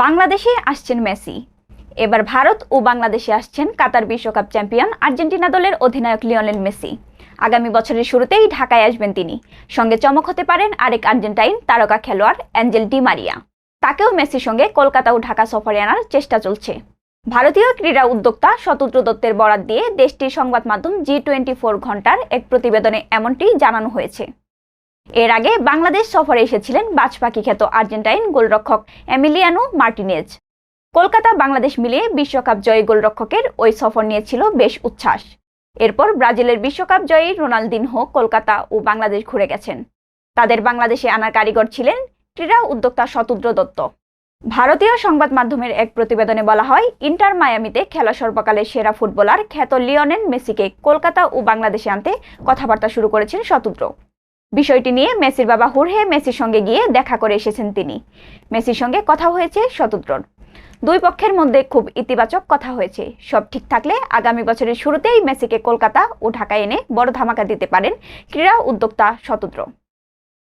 বাংলাদেশে আসছেন মেসি। এবার ভারত ও বাংলাদেশে আসছেন কাতার বিশ্বকাপ চ্যাম্পিয়ন আর্জেন্টিনা দলের অধিনায়ক লিওনেল মেসি। আগামী বছরের শুরুতেই ঢাকায় আসবেন তিনি। সঙ্গে চমক হতে পারেন আরেক আর্জেন্টাইন তারকা খেলোয়াড় অ্যাঞ্জেল ডি মারিয়া। তাকেও মেসির সঙ্গে কলকাতা ও ঢাকা সফরে আনার চেষ্টা চলছে। ভারতীয় ক্রীড়া উদ্যোক্তা শতদ্র দত্তের বরাত দিয়ে দেশটির সংবাদ মাধ্যম G24 ঘন্টার এক প্রতিবেদনে এমনটি জানানো হয়েছে। এর আগে বাংলাদেশ সফরে এসেছিলেন বাজপাখি খ্যাত আর্জেন্টাইন গোলরক্ষক এমিলিয়ানো মার্টিনেজ। কলকাতা বাংলাদেশ মিলিয়ে বিশ্বকাপ জয়ী গোলরক্ষকের ওই সফর নিয়েছিল বেশ উচ্ছ্বাস। এরপর ব্রাজিলের বিশ্বকাপ জয়ী রোনালদিনহো কলকাতা ও বাংলাদেশ ঘুরে গেছেন। তাদের বাংলাদেশে আনার কারিগর ছিলেন ক্রীড়া উদ্যোক্তা শতদ্র দত্ত। ভারতীয় সংবাদ মাধ্যমের এক প্রতিবেদনে বলা হয়, ইন্টার মায়ামিতে খেলা সর্বকালের সেরা ফুটবলার খ্যাত লিওনেল মেসিকে কলকাতা ও বাংলাদেশে আনতে কথাবার্তা শুরু করেছেন শতদ্র। বিষয়টি নিয়ে মেসির বাবা হুরহে মেসির সঙ্গে গিয়ে দেখা করে এসেছেন তিনি। মেসির সঙ্গে কথা হয়েছে শতদ্রর। দুই পক্ষের মধ্যে খুব ইতিবাচক কথা হয়েছে। সব ঠিক থাকলে আগামী বছরের শুরুতেই মেসিকে কলকাতা ও ঢাকায় এনে বড় ধামাকা দিতে পারেন ক্রীড়া উদ্যোক্তা শতদ্র।